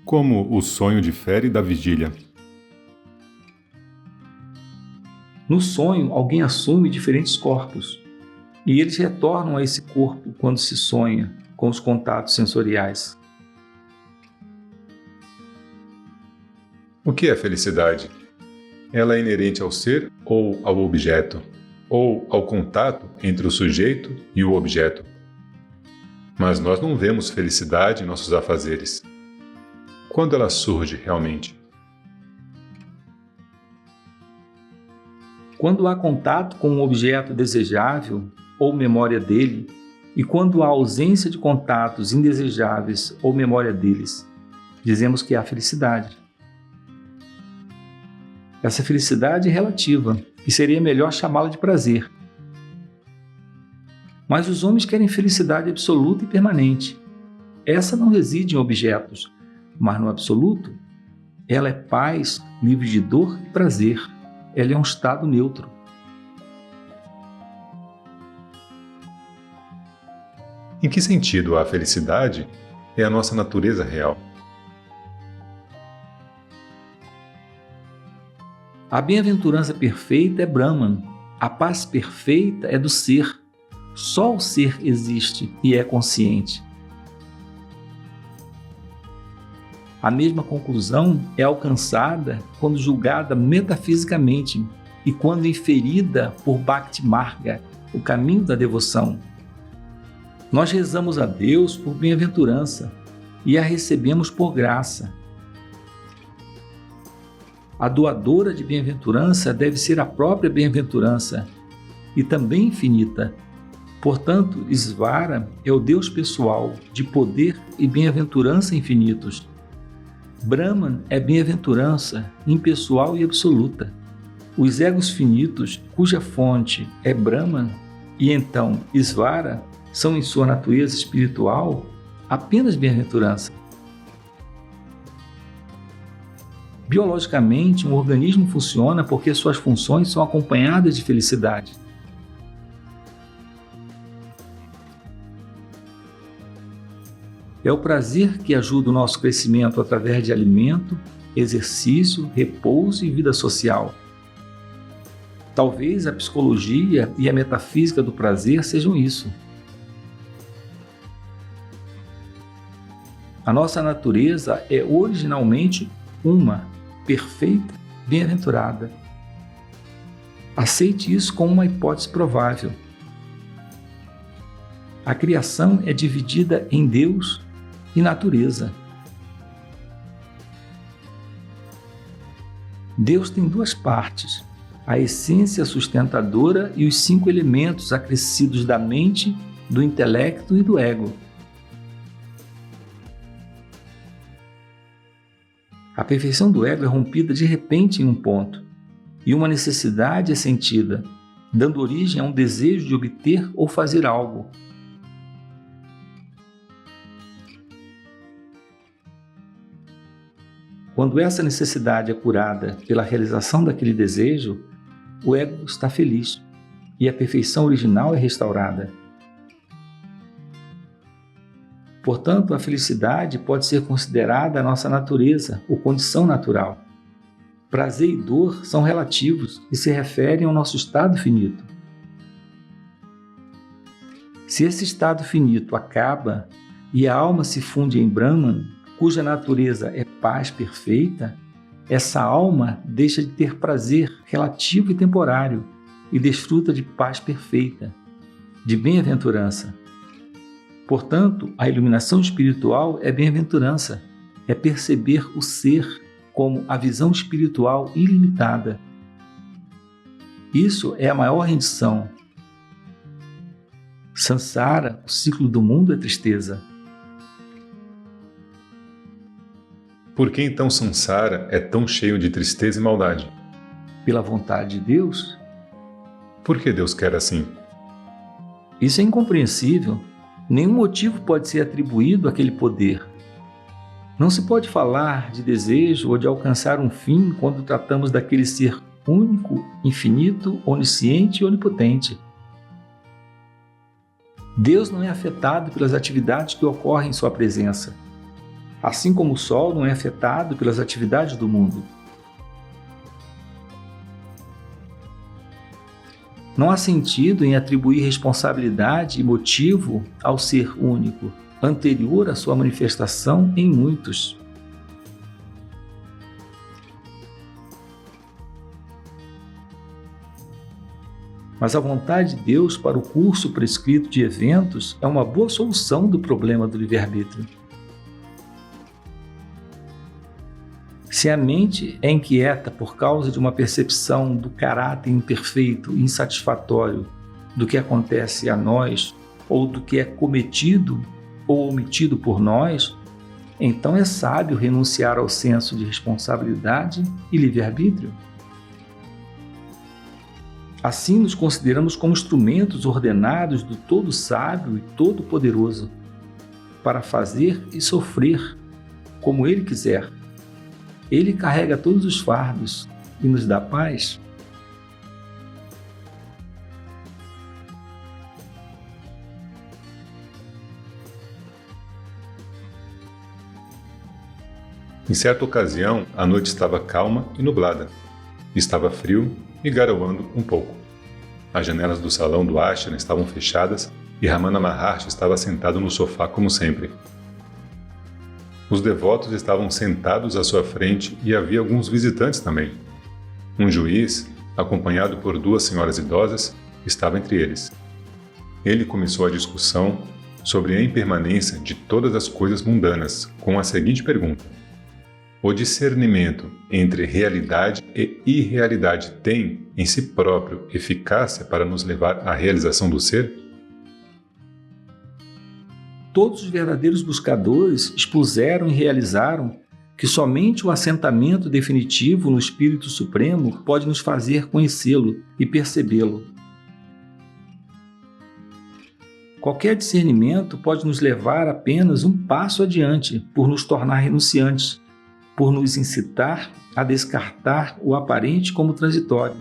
Como o sonho difere da vigília? No sonho, alguém assume diferentes corpos e eles retornam a esse corpo quando se sonha com os contatos sensoriais. O que é felicidade? Ela é inerente ao ser ou ao objeto? Ou ao contato entre o sujeito e o objeto? Mas nós não vemos felicidade em nossos afazeres. Quando ela surge realmente? Quando há contato com um objeto desejável ou memória dele, e quando há ausência de contatos indesejáveis ou memória deles, dizemos que há felicidade. Essa felicidade é relativa, e seria melhor chamá-la de prazer. Mas os homens querem felicidade absoluta e permanente. Essa não reside em objetos, mas no absoluto, ela é paz, livre de dor e prazer. Ela é um estado neutro. Em que sentido a felicidade é a nossa natureza real? A bem-aventurança perfeita é Brahman. A paz perfeita é do ser. Só o ser existe e é consciente. A mesma conclusão é alcançada quando julgada metafisicamente e quando inferida por Bhakti Marga, o caminho da devoção. Nós rezamos a Deus por bem-aventurança e a recebemos por graça. A doadora de bem-aventurança deve ser a própria bem-aventurança e também infinita. Portanto, Isvara é o Deus pessoal de poder e bem-aventurança infinitos. Brahman é bem-aventurança impessoal e absoluta. Os egos finitos, cuja fonte é Brahman, e então Isvara, são em sua natureza espiritual apenas bem-aventurança. Biologicamente, um organismo funciona porque suas funções são acompanhadas de felicidade. É o prazer que ajuda o nosso crescimento através de alimento, exercício, repouso e vida social. Talvez a psicologia e a metafísica do prazer sejam isso. A nossa natureza é originalmente uma, perfeita, bem-aventurada. Aceite isso como uma hipótese provável. A criação é dividida em Deus e natureza. Deus tem duas partes, a essência sustentadora e os 5 elementos acrescidos da mente, do intelecto e do ego. A perfeição do ego é rompida de repente em um ponto, e uma necessidade é sentida, dando origem a um desejo de obter ou fazer algo. Quando essa necessidade é curada pela realização daquele desejo, o ego está feliz e a perfeição original é restaurada. Portanto, a felicidade pode ser considerada a nossa natureza ou condição natural. Prazer e dor são relativos e se referem ao nosso estado finito. Se esse estado finito acaba e a alma se funde em Brahman, cuja natureza é paz perfeita, essa alma deixa de ter prazer relativo e temporário e desfruta de paz perfeita, de bem-aventurança. Portanto, a iluminação espiritual é bem-aventurança, é perceber o ser como a visão espiritual ilimitada. Isso é a maior rendição. Sansara, o ciclo do mundo é tristeza. Por que então Sansara é tão cheio de tristeza e maldade? Pela vontade de Deus? Por que Deus quer assim? Isso é incompreensível. Nenhum motivo pode ser atribuído àquele poder. Não se pode falar de desejo ou de alcançar um fim quando tratamos daquele ser único, infinito, onisciente e onipotente. Deus não é afetado pelas atividades que ocorrem em sua presença. assim como o Sol não é afetado pelas atividades do mundo. Não há sentido em atribuir responsabilidade e motivo ao ser único, anterior à sua manifestação em muitos. Mas a vontade de Deus para o curso prescrito de eventos é uma boa solução do problema do livre-arbítrio. Se a mente é inquieta por causa de uma percepção do caráter imperfeito e insatisfatório do que acontece a nós, ou do que é cometido ou omitido por nós, então é sábio renunciar ao senso de responsabilidade e livre-arbítrio. Assim nos consideramos como instrumentos ordenados do Todo Sábio e Todo-Poderoso, para fazer e sofrer como Ele quiser. Ele carrega todos os fardos e nos dá paz. Em certa ocasião, a noite estava calma e nublada. Estava frio e garoando um pouco. As janelas do salão do ashram estavam fechadas e Ramana Maharshi estava sentado no sofá como sempre. Os devotos estavam sentados à sua frente e havia alguns visitantes também. Um juiz, acompanhado por 2 senhoras idosas, estava entre eles. Ele começou a discussão sobre a impermanência de todas as coisas mundanas com a seguinte pergunta: o discernimento entre realidade e irrealidade tem, em si próprio, eficácia para nos levar à realização do ser? Todos os verdadeiros buscadores expuseram e realizaram que somente o assentamento definitivo no Espírito Supremo pode nos fazer conhecê-lo e percebê-lo. Qualquer discernimento pode nos levar apenas um passo adiante, por nos tornar renunciantes, por nos incitar a descartar o aparente como transitório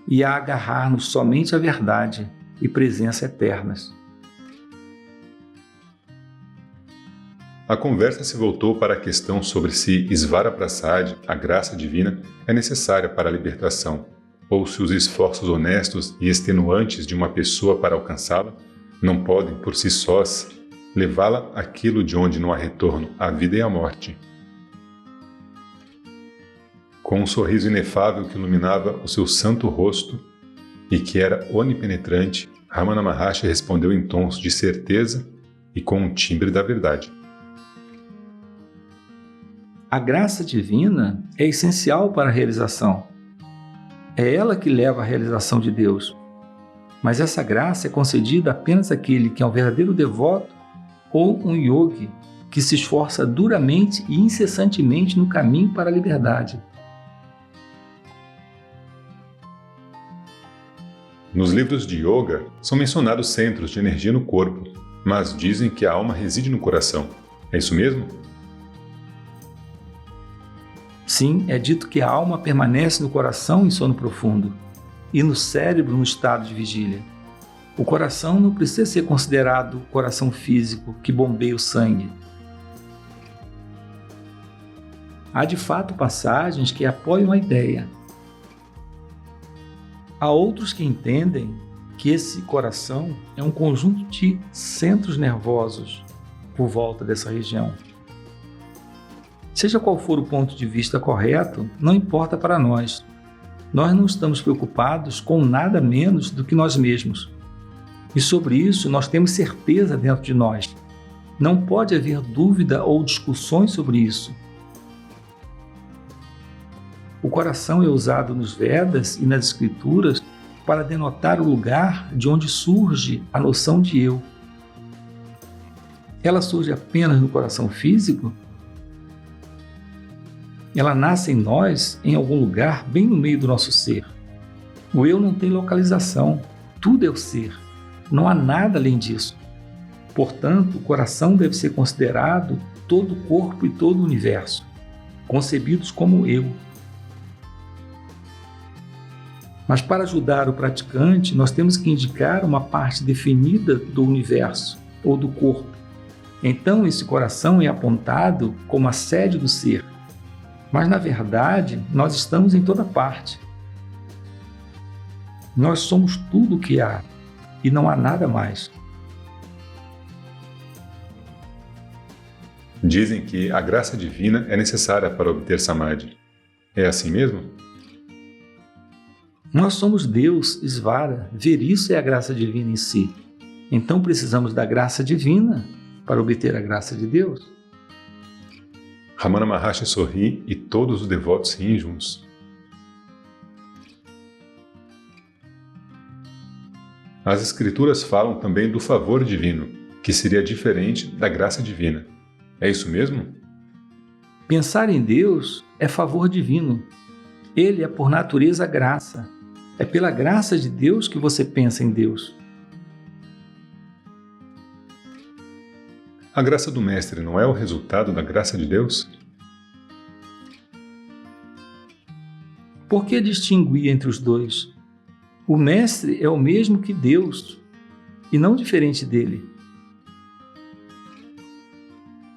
e a agarrar-nos somente à verdade e presença eternas. A conversa se voltou para a questão sobre se Svara Prasad, a graça divina, é necessária para a libertação, ou se os esforços honestos e extenuantes de uma pessoa para alcançá-la não podem, por si sós, levá-la àquilo de onde não há retorno, à vida e à morte. Com um sorriso inefável que iluminava o seu santo rosto e que era onipenetrante, Ramana Maharshi respondeu em tons de certeza e com um timbre da verdade. A graça divina é essencial para a realização. É ela que leva à realização de Deus. Mas essa graça é concedida apenas àquele que é um verdadeiro devoto ou um yogi que se esforça duramente e incessantemente no caminho para a liberdade. Nos livros de yoga são mencionados centros de energia no corpo, mas dizem que a alma reside no coração. É isso mesmo? Sim, é dito que a alma permanece no coração em sono profundo e no cérebro no estado de vigília. O coração não precisa ser considerado o coração físico que bombeia o sangue. Há de fato passagens que apoiam a ideia. Há outros que entendem que esse coração é um conjunto de centros nervosos por volta dessa região. Seja qual for o ponto de vista correto, não importa para nós. Nós não estamos preocupados com nada menos do que nós mesmos. E sobre isso nós temos certeza dentro de nós. Não pode haver dúvida ou discussões sobre isso. O coração é usado nos Vedas e nas Escrituras para denotar o lugar de onde surge a noção de eu. Ela surge apenas no coração físico? Ela nasce em nós, em algum lugar, bem no meio do nosso ser. O eu não tem localização, tudo é o ser, não há nada além disso. Portanto, o coração deve ser considerado todo o corpo e todo o universo, concebidos como eu. Mas para ajudar o praticante, nós temos que indicar uma parte definida do universo ou do corpo, Então esse coração é apontado como a sede do ser. Mas na verdade, nós estamos em toda parte. Nós somos tudo o que há e não há nada mais. Dizem que a graça divina é necessária para obter Samadhi. É assim mesmo? Nós somos Deus, Svara. Ver isso é a graça divina em si. Então precisamos da graça divina para obter a graça de Deus. Ramana Maharshi sorri e todos os devotos riem juntos. As escrituras falam também do favor divino, que seria diferente da graça divina. É isso mesmo? Pensar em Deus é favor divino. Ele é por natureza graça. É pela graça de Deus que você pensa em Deus. A graça do Mestre não é o resultado da graça de Deus? Por que distinguir entre os dois? O Mestre é o mesmo que Deus e não diferente dele.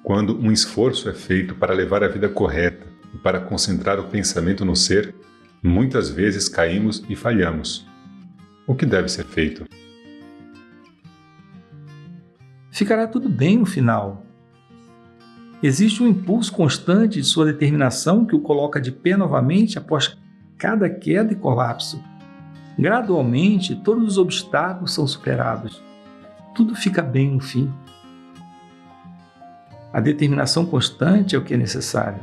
Quando um esforço é feito para levar a vida correta e para concentrar o pensamento no ser, muitas vezes caímos e falhamos. O que deve ser feito? Ficará tudo bem no final. Existe um impulso constante de sua determinação que o coloca de pé novamente após cada queda e colapso. Gradualmente, todos os obstáculos são superados. Tudo fica bem no fim. A determinação constante é o que é necessário.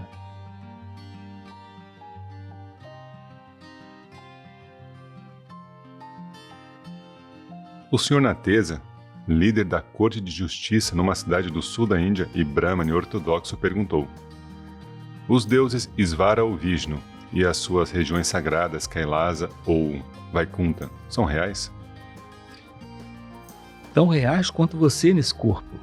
O Sr. Natesa, líder da Corte de Justiça numa cidade do sul da Índia e Brahmane ortodoxo, perguntou: os deuses Svara ou Vishnu e as suas regiões sagradas Kailasa ou Vaikunta são reais? Tão reais quanto você nesse corpo.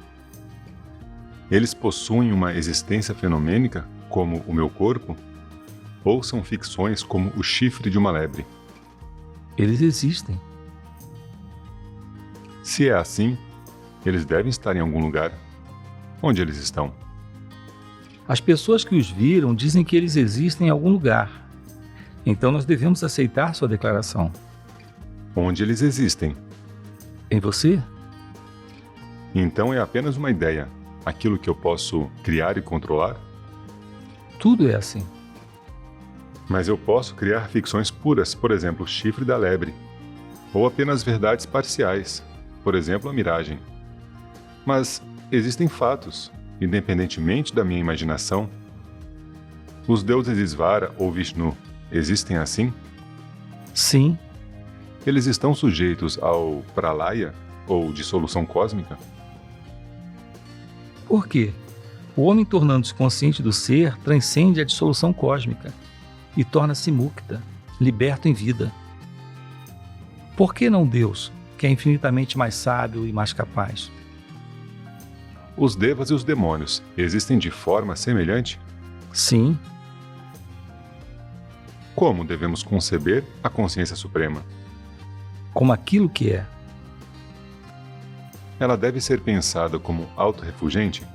Eles possuem uma existência fenomênica, como o meu corpo? Ou são ficções como o chifre de uma lebre? Eles existem. Se é assim, eles devem estar em algum lugar. Onde eles estão? As pessoas que os viram dizem que eles existem em algum lugar. Então nós devemos aceitar sua declaração. Onde eles existem? Em você? Então é apenas uma ideia, aquilo que eu posso criar e controlar? Tudo é assim. Mas eu posso criar ficções puras, por exemplo, o chifre da lebre, ou apenas verdades parciais, por exemplo, a miragem. Mas existem fatos, independentemente da minha imaginação. Os deuses Svara ou Vishnu existem assim? Sim. Eles estão sujeitos ao pralaya, ou dissolução cósmica? Por quê? O homem, tornando-se consciente do ser, transcende a dissolução cósmica e torna-se mukta, liberto em vida. Por que não Deus, que é infinitamente mais sábio e mais capaz? Os devas e os demônios existem de forma semelhante? Sim. Como devemos conceber a consciência suprema? Como aquilo que é. Ela deve ser pensada como autorrefugente?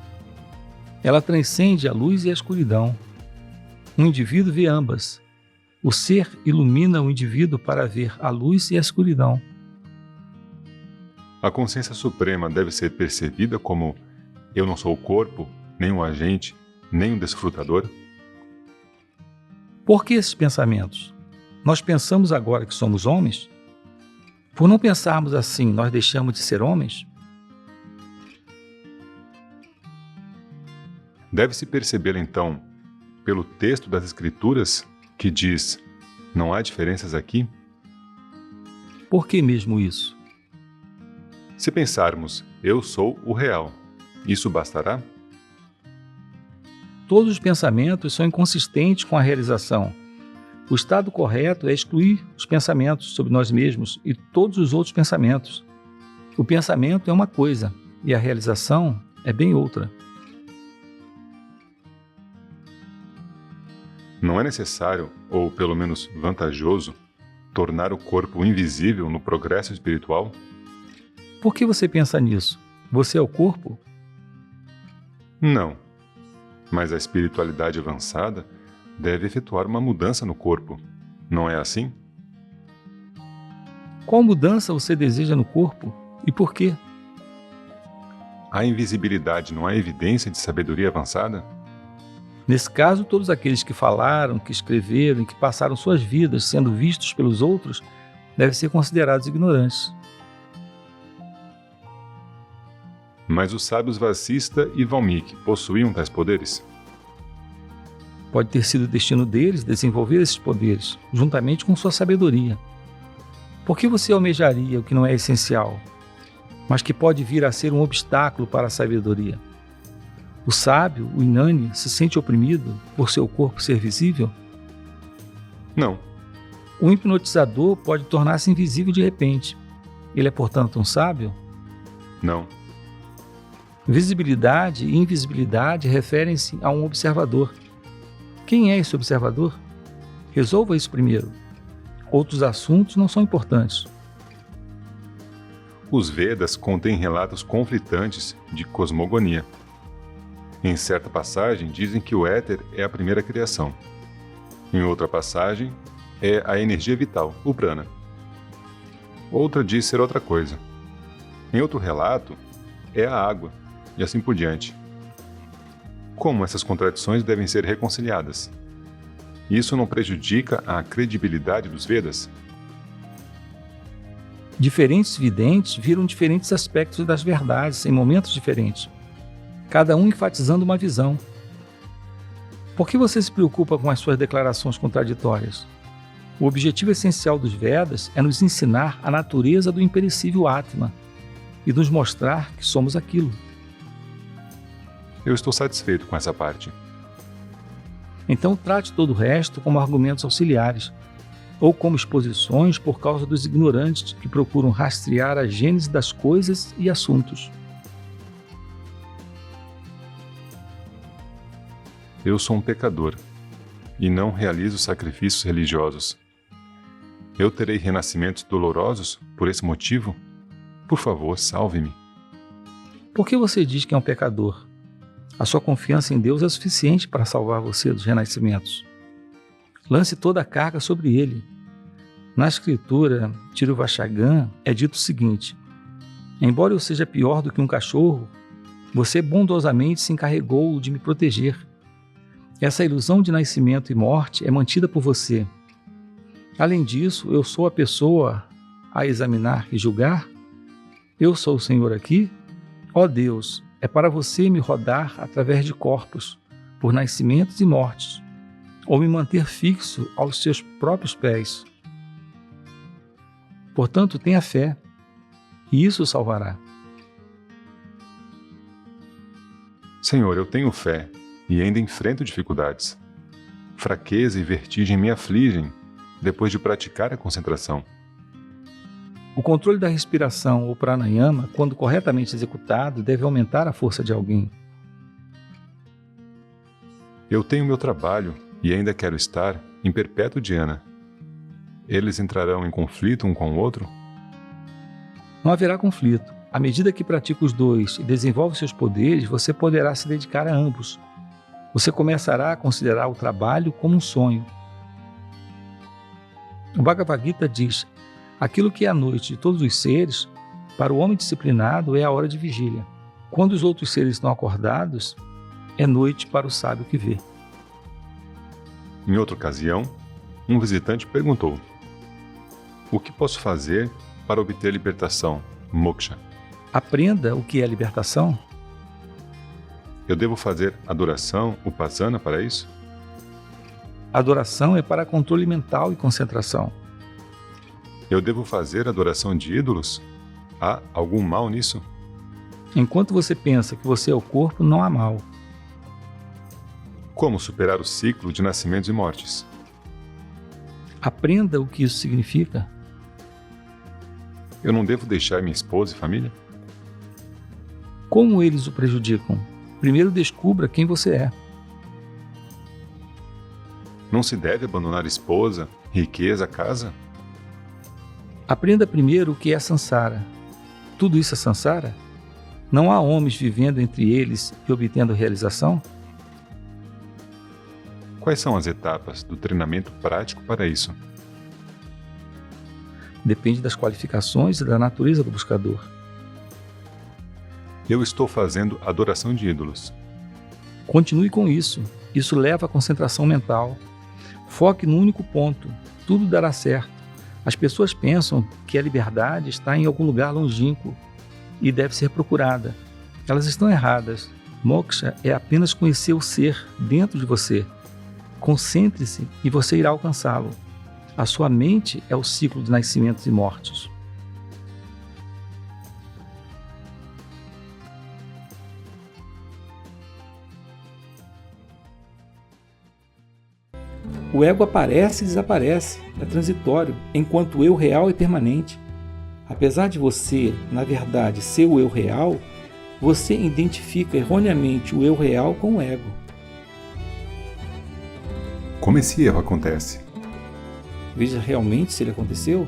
Ela transcende a luz e a escuridão. Um indivíduo vê ambas. O ser ilumina o indivíduo para ver a luz e a escuridão. A consciência suprema deve ser percebida como: eu não sou o corpo, nem um agente, nem um desfrutador? Por que esses pensamentos? Nós pensamos agora que somos homens? Por não pensarmos assim, nós deixamos de ser homens? Deve-se perceber, então, pelo texto das Escrituras, que diz: não há diferenças aqui? Por que mesmo isso? Se pensarmos, eu sou o real, isso bastará? Todos os pensamentos são inconsistentes com a realização. O estado correto é excluir os pensamentos sobre nós mesmos e todos os outros pensamentos. O pensamento é uma coisa e a realização é bem outra. Não é necessário, ou pelo menos vantajoso, tornar o corpo invisível no progresso espiritual? Por que você pensa nisso? Você é o corpo? Não. Mas a espiritualidade avançada deve efetuar uma mudança no corpo. Não é assim? Qual mudança você deseja no corpo e por quê? A invisibilidade não é evidência de sabedoria avançada? Nesse caso, todos aqueles que falaram, que escreveram e que passaram suas vidas sendo vistos pelos outros devem ser considerados ignorantes. Mas os sábios Vasista e Valmiki possuíam tais poderes? Pode ter sido o destino deles desenvolver esses poderes, juntamente com sua sabedoria. Por que você almejaria o que não é essencial, mas que pode vir a ser um obstáculo para a sabedoria? O sábio, o Inani, se sente oprimido por seu corpo ser visível? Não. O hipnotizador pode tornar-se invisível de repente. Ele é, portanto, um sábio? Não. Visibilidade e invisibilidade referem-se a um observador. Quem é esse observador? Resolva isso primeiro. Outros assuntos não são importantes. Os Vedas contêm relatos conflitantes de cosmogonia. Em certa passagem, dizem que o éter é a primeira criação. Em outra passagem, é a energia vital, o prana. Outra diz ser outra coisa. Em outro relato, é a água, e assim por diante. Como essas contradições devem ser reconciliadas? Isso não prejudica a credibilidade dos Vedas? Diferentes videntes viram diferentes aspectos das verdades em momentos diferentes, cada um enfatizando uma visão. Por que você se preocupa com as suas declarações contraditórias? O objetivo essencial dos Vedas é nos ensinar a natureza do imperecível Atma e nos mostrar que somos aquilo. Eu estou satisfeito com essa parte. Então trate todo o resto como argumentos auxiliares, ou como exposições por causa dos ignorantes que procuram rastrear a gênese das coisas e assuntos. Eu sou um pecador, e não realizo sacrifícios religiosos. Eu terei renascimentos dolorosos por esse motivo? Por favor, salve-me. Por que você diz que é um pecador? A sua confiança em Deus é suficiente para salvar você dos renascimentos. Lance toda a carga sobre ele. Na escritura Tiruvashagam é dito o seguinte: embora eu seja pior do que um cachorro, você bondosamente se encarregou de me proteger. Essa ilusão de nascimento e morte é mantida por você. Além disso, eu sou a pessoa a examinar e julgar? Eu sou o Senhor aqui? Ó Deus, é para você me rodar através de corpos, por nascimentos e mortes, ou me manter fixo aos seus próprios pés. Portanto, tenha fé, e isso o salvará. Senhor, eu tenho fé e ainda enfrento dificuldades. Fraqueza e vertigem me afligem depois de praticar a concentração. O controle da respiração ou pranayama, quando corretamente executado, deve aumentar a força de alguém. Eu tenho meu trabalho e ainda quero estar em perpétuo dhyana. Eles entrarão em conflito um com o outro? Não haverá conflito. À medida que pratica os dois e desenvolve seus poderes, você poderá se dedicar a ambos. Você começará a considerar o trabalho como um sonho. O Bhagavad Gita diz: aquilo que é a noite de todos os seres, para o homem disciplinado é a hora de vigília. Quando os outros seres estão acordados, é noite para o sábio que vê. Em outra ocasião, um visitante perguntou: o que posso fazer para obter libertação, moksha? Aprenda o que é libertação. Eu devo fazer adoração, upasana para isso? Adoração é para controle mental e concentração. Eu devo fazer adoração de ídolos? Há algum mal nisso? Enquanto você pensa que você é o corpo, não há mal. Como superar o ciclo de nascimentos e mortes? Aprenda o que isso significa. Eu não devo deixar minha esposa e família? Como eles o prejudicam? Primeiro descubra quem você é. Não se deve abandonar esposa, riqueza, casa? Aprenda primeiro o que é samsara. Tudo isso é samsara? Não há homens vivendo entre eles e obtendo realização? Quais são as etapas do treinamento prático para isso? Depende das qualificações e da natureza do buscador. Eu estou fazendo adoração de ídolos. Continue com isso. Isso leva à concentração mental. Foque no único ponto. Tudo dará certo. As pessoas pensam que a liberdade está em algum lugar longínquo e deve ser procurada. Elas estão erradas. Moksha é apenas conhecer o ser dentro de você. Concentre-se e você irá alcançá-lo. A sua mente é o ciclo de nascimentos e mortes. O ego aparece e desaparece, é transitório, enquanto o eu real é permanente. Apesar de você, na verdade, ser o eu real, você identifica erroneamente o eu real com o ego. Como esse erro acontece? Veja realmente se ele aconteceu.